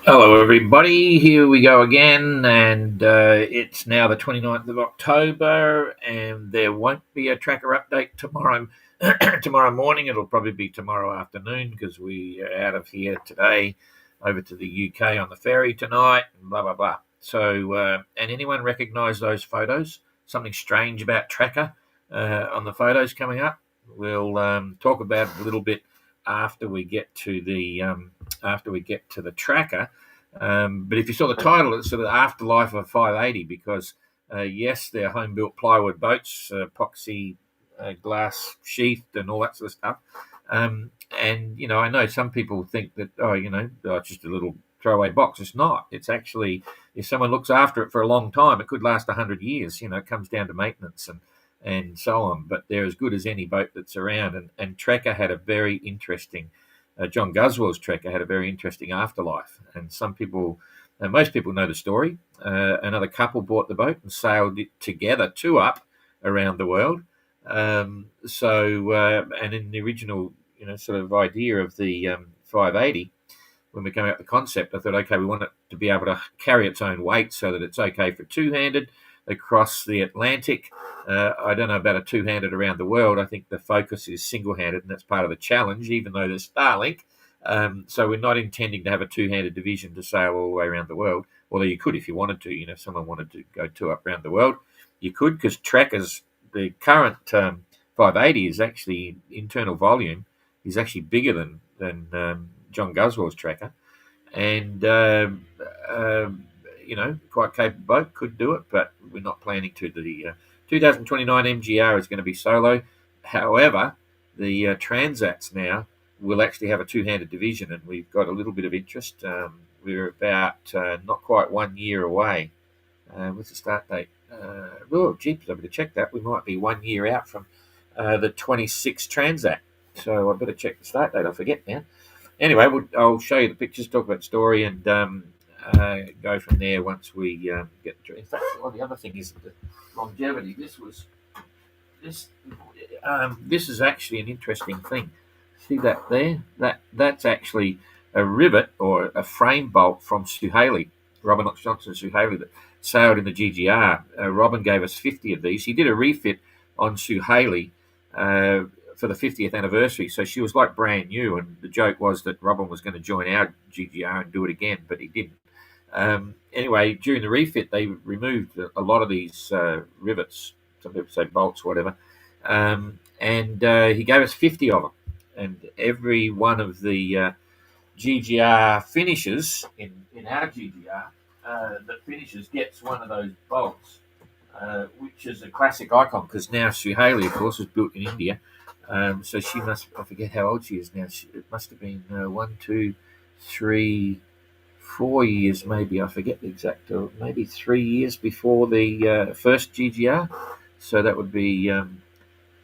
Hello, everybody. Here we go again, and it's now the 29th of October, and there won't be a tracker update tomorrow. Tomorrow morning, it'll probably be tomorrow afternoon because we are out of here today, over to the UK on the ferry tonight, and blah blah blah. So, and anyone recognise those photos? Something strange about tracker on the photos coming up? We'll talk about it a little bit after we get to the tracker. But if you saw the title, it's sort of the afterlife of 580 because yes, they're home built plywood boats, epoxy glass sheathed and all that sort of stuff. And I know some people think that it's just a little throwaway box. It's not. It's actually, if someone looks after it for a long time, it could last 100 years. It comes down to maintenance and so on. But they're as good as any boat that's around. And Tracker had a very interesting. John Guswell's Tracker had a very interesting afterlife, and most people know the story. Another couple bought the boat and sailed it together, two up around the world. And in the original, sort of idea of the 580, when we came out with the concept, I thought, okay, we want it to be able to carry its own weight so that it's okay for two-handed across the Atlantic. I don't know about a two-handed around the world. I think the focus is single-handed, and that's part of the challenge, even though there's Starlink. So we're not intending to have a two-handed division to sail all the way around the world, although you could if you wanted to. If someone wanted to go two up around the world, you could, because Trackers, the current 580 is actually, internal volume is actually bigger than John Guswell's Tracker. And quite capable boat, could do it, but we're not planning to. The 2029 MGR is going to be solo. However, the Transats now will actually have a two-handed division, and we've got a little bit of interest. We're about not quite 1 year away. What's the start date? Jeepers, I better check that. We might be 1 year out from the 26 Transat. So I better check the start date. I forget now. Anyway, I'll show you the pictures, talk about the story, and go from there once we get the. In fact, the other thing is the longevity. This is actually an interesting thing. See that there? That's actually a rivet or a frame bolt from Suhaili, Robin Knox Johnson Suhaili, that sailed in the GGR. Robin gave us 50 of these. He did a refit on Suhaili for the 50th anniversary, so she was like brand new, and the joke was that Robin was going to join our GGR and do it again, but he didn't. Anyway, during the refit, they removed a lot of these rivets. Some people say bolts, whatever. And he gave us 50 of them. And every one of the GGR finishes in our GGR that finishes gets one of those bolts, which is a classic icon, because now Suhaili, of course, was built in India. So she must, I forget how old she is now. It must have been 1, 2, 3, 4 years, maybe. I forget the exact, or maybe 3 years before the first GGR. So that would be,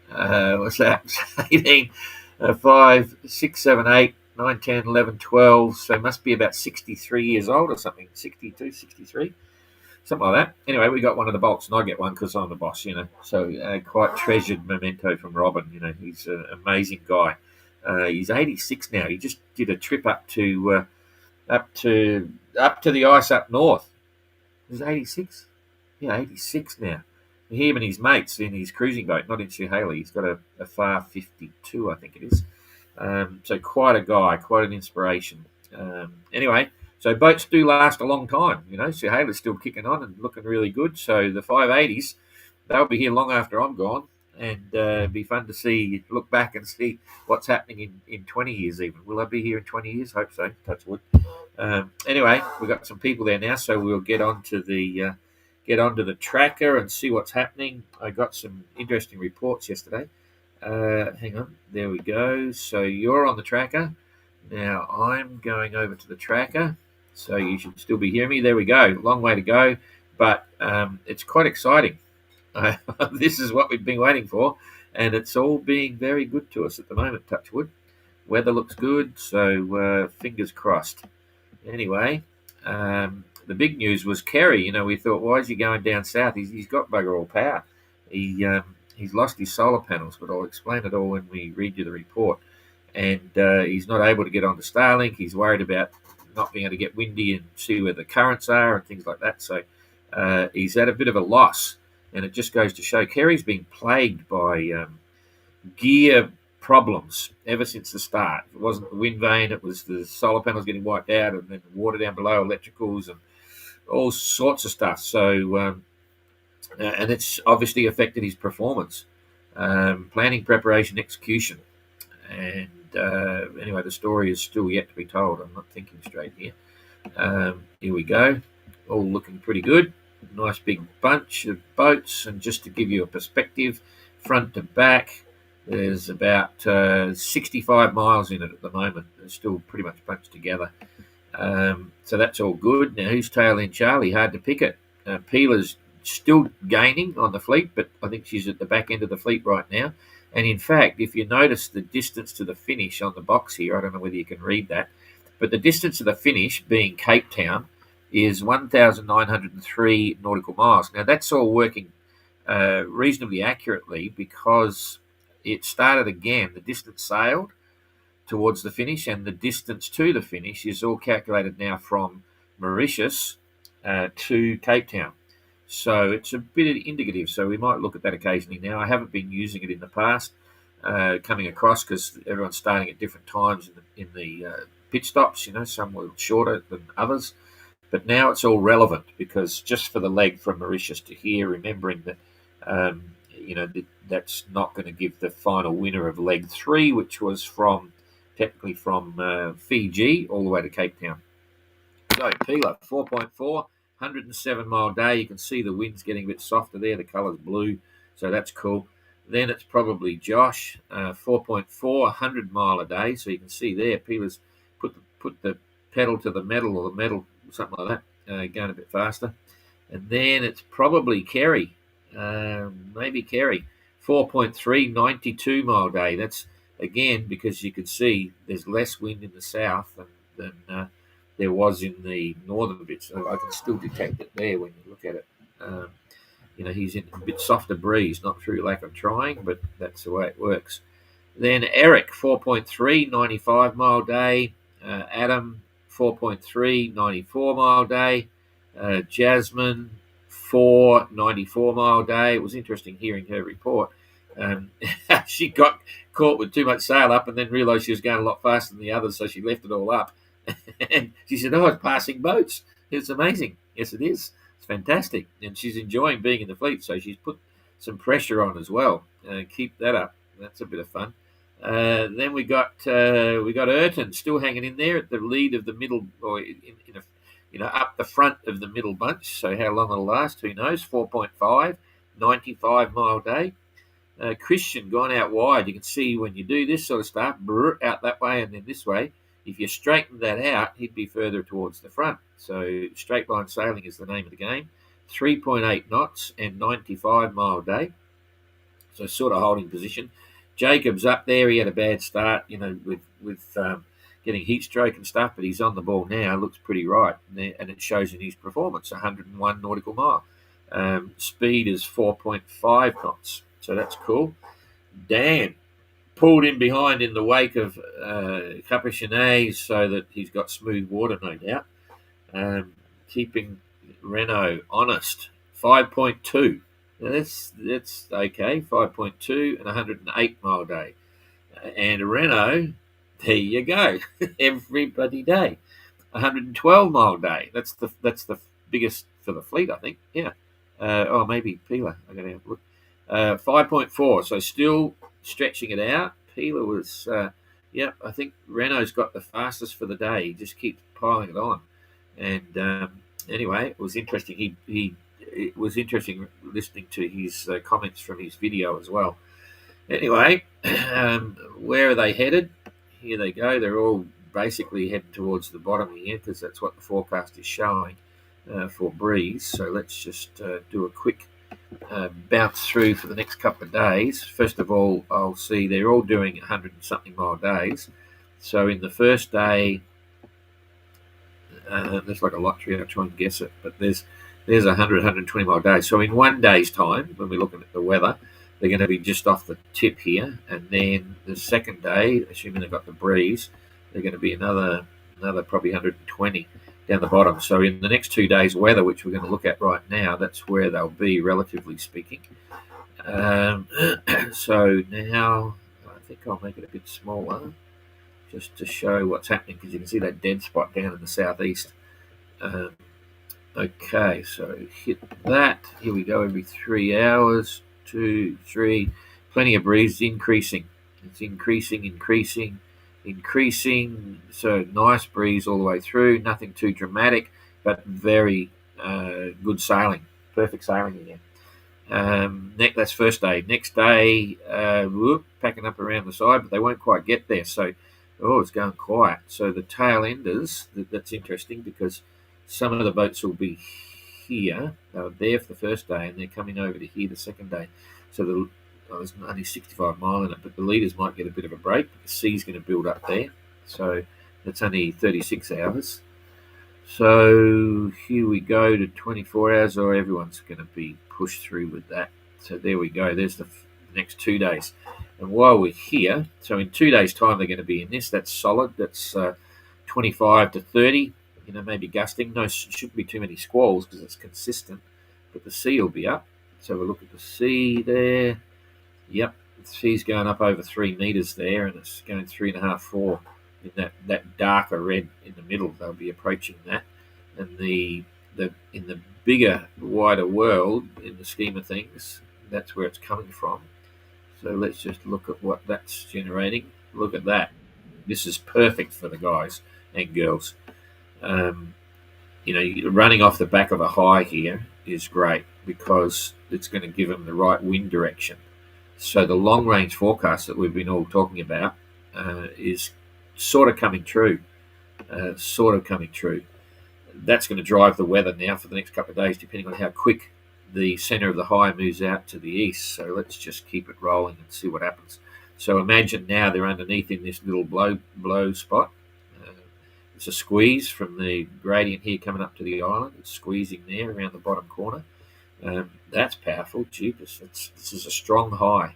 what's that? 18, 5, 6, 7, 8, 9, 10, 11, 12. So it must be about 63 years old or something, 62, 63. Something like that. Anyway, we got one of the bolts, and I get one because I'm the boss, So quite treasured memento from Robin. He's an amazing guy. He's 86 now. He just did a trip up to the ice up north. He's 86. Yeah, 86 now. Him and his mates in his cruising boat, not in Suhaili. He's got a FAR 52, I think it is. So quite a guy, quite an inspiration. Anyway. So boats do last a long time, Suhaili's still kicking on and looking really good. So the 580s, they'll be here long after I'm gone, and it'd be fun to look back and see what's happening in 20 years even. Will I be here in 20 years? Hope so, touch wood. Anyway, we've got some people there now, so we'll get onto the tracker and see what's happening. I got some interesting reports yesterday. Hang on, there we go. So you're on the tracker. Now I'm going over to the tracker. So you should still be hearing me. There we go. Long way to go, but it's quite exciting. This is what we've been waiting for, and it's all being very good to us at the moment, touch wood. Weather looks good, so fingers crossed. Anyway, the big news was Kerry. We thought, why is he going down south? He's got bugger all power. He's lost his solar panels, but I'll explain it all when we read you the report. And he's not able to get onto Starlink. He's worried about not being able to get windy and see where the currents are and things like that. So he's at a bit of a loss, and it just goes to show Kerry's been plagued by gear problems ever since the start. It wasn't the wind vane; it was the solar panels getting wiped out, and then water down below, electricals, and all sorts of stuff. So, and it's obviously affected his performance, planning, preparation, execution, and anyway, the story is still yet to be told. I'm not thinking straight here. Here we go, all looking pretty good. Nice big bunch of boats, and just to give you a perspective, front to back, there's about 65 miles in it at the moment. It's still pretty much bunched together. So that's all good. Now, who's tailing Charlie? Hard to pick it. Pila's still gaining on the fleet, but I think she's at the back end of the fleet right now. And in fact, if you notice the distance to the finish on the box here, I don't know whether you can read that, but the distance to the finish, being Cape Town, is 1,903 nautical miles. Now, that's all working reasonably accurately because it started again. The distance sailed towards the finish, and the distance to the finish is all calculated now from Mauritius to Cape Town. So it's a bit indicative. So we might look at that occasionally now. I haven't been using it in the past, coming across, because everyone's starting at different times in the pit stops. Some were shorter than others. But now it's all relevant, because just for the leg from Mauritius to here, remembering that that's not going to give the final winner of leg 3, which was technically from Fiji all the way to Cape Town. So Pila 4.4, 107 mile day. You can see the wind's getting a bit softer there. The colour's blue, so that's cool. Then it's probably Josh, 4.4, 100 mile a day. So you can see there, Pila's put the pedal to the metal, or the metal, something like that, going a bit faster. And then it's probably Kerry, maybe Kerry, 4.3, 92 mile day. That's, again, because you could see there's less wind in the south than there was in the northern bits. So I can still detect it there when you look at it. He's in a bit softer breeze, not through lack of trying, but that's the way it works. Then Eric, 4.3, 95 mile day. Adam, 4.3, 94 mile day. Jasmine, 4, 94 mile day. It was interesting hearing her report. She got caught with too much sail up and then realised she was going a lot faster than the others, so she left it all up. And she said, "Oh, it's passing boats. It's amazing." Yes, it is. It's fantastic. And she's enjoying being in the fleet, so she's put some pressure on as well. Keep that up. That's a bit of fun. Then we got Ayrton still hanging in there at the lead of the middle, or up the front of the middle bunch. So how long it'll last, who knows? 4.5, 95 mile day. Christian gone out wide. You can see when you do this sort of stuff, out that way and then this way. If you straighten that out, he'd be further towards the front. So straight line sailing is the name of the game. 3.8 knots and 95 mile day. So sort of holding position. Jacob's up there. He had a bad start, with getting heat stroke and stuff, but he's on the ball now. Looks pretty right, and it shows in his performance. 101 nautical mile. Speed is 4.5 knots, so that's cool. Dan pulled in behind in the wake of Capuchinet, so that he's got smooth water, no doubt. Keeping Renault honest. 5.2. Now that's okay. 5.2 and 108 mile day. And Renault, there you go. Every bloody day. 112 mile day. That's the biggest for the fleet, I think. Yeah. Maybe Pila. I got to have a look. 5.4. So still stretching it out. Pila was, I think Renault's got the fastest for the day. He just keeps piling it on. And anyway, it was interesting. It was interesting listening to his comments from his video as well. Anyway, where are they headed? Here they go. They're all basically heading towards the bottom here, because that's what the forecast is showing for breeze. So let's just do a quick bounce through for the next couple of days. First of all, I'll see they're all doing 100 and something mile days. So in the first day, there's like a lottery. I'll try and guess it, but there's 100, 120 mile days. So in 1 day's time, when we're looking at the weather, they're going to be just off the tip here. And then the second day, assuming they've got the breeze, they're going to be another another probably 120 down the bottom. So in the next 2 days' weather, which we're going to look at right now, that's where they'll be, relatively speaking. So now I think I'll make it a bit smaller just to show what's happening, because you can see that dead spot down in the southeast. Okay, so hit that. Here we go, every 3 hours, 2, 3. Plenty of breeze, increasing. It's increasing. So nice breeze all the way through. Nothing too dramatic, but very good sailing. Perfect sailing again. That's first day. Next day, packing up around the side, but they won't quite get there. So, it's going quiet. So the tail enders, that's interesting, because some of the boats will be here. They were there for the first day, and they're coming over to here the second day. So there's only 65 mile in it, but the leaders might get a bit of a break. The sea's going to build up there. So that's only 36 hours. So here we go to 24 hours, or everyone's going to be pushed through with that. So there we go. There's the next 2 days. And while we're here, so in 2 days' time, they're going to be in this. That's solid. That's 25 to 30, maybe gusting. No, shouldn't be too many squalls because it's consistent. But the sea will be up. So we'll look at the sea there. Yep, the sea's going up over 3 meters there, and it's going 3.5, 4. In that darker red in the middle, they'll be approaching that. And in the bigger, wider world, in the scheme of things, that's where it's coming from. So let's just look at what that's generating. Look at that. This is perfect for the guys and girls. Running off the back of a high here is great, because it's going to give them the right wind direction. So the long range forecast that we've been all talking about is sort of coming true. That's going to drive the weather now for the next couple of days, depending on how quick the center of the high moves out to the east. So let's just keep it rolling and see what happens. So imagine now they're underneath in this little blow spot. It's a squeeze from the gradient here coming up to the island. It's squeezing there around the bottom corner. That's powerful. Jeepers. This is a strong high,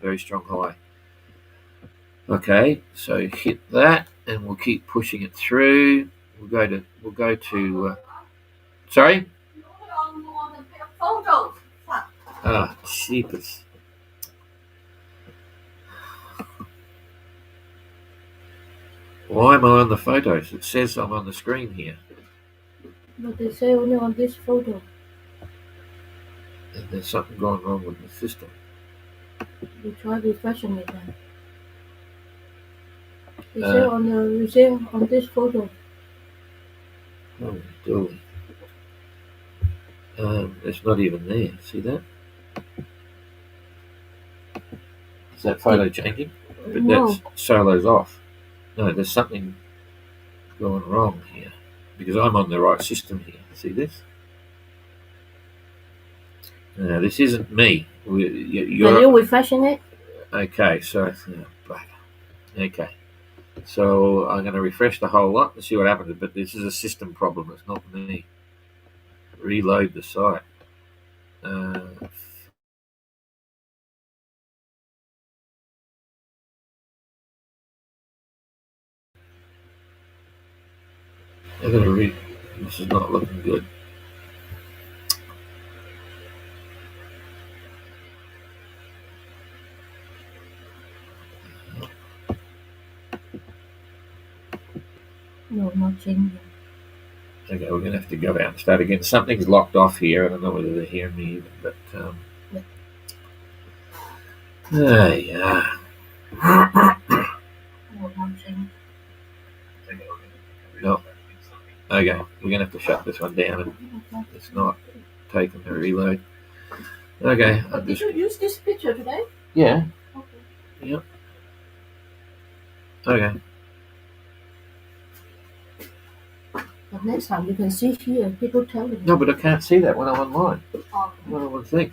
very strong high. Okay, so hit that, and we'll keep pushing it through. We'll go to. Sorry. Jeepers. Why am I on the photos? It says I'm on the screen here. But they say only on this photo. And there's something going wrong with the system. We try refreshing it then. They say on this photo. Oh, dolly. It's not even there. See that? Is that photo changing? But No. That's solo's off. No, there's something going wrong here, because I'm on the right system here. See this? No, this isn't me. Are you refreshing it? Okay, so okay. So I'm going to refresh the whole lot and see what happens. But this is a system problem. It's not me. Reload the site. This is not looking good. No, not changing. Okay, we're going to have to go out and start again. Something's locked off here. I don't know whether they're hearing me even, but yeah. No. Okay, we're going to have to shut this one down. It's not taking the reload. Okay. Did you use this picture today? Yeah. Okay. Yep. Okay. But next time you can see here, people tell you. No, but I can't see that when I'm online. What do I think?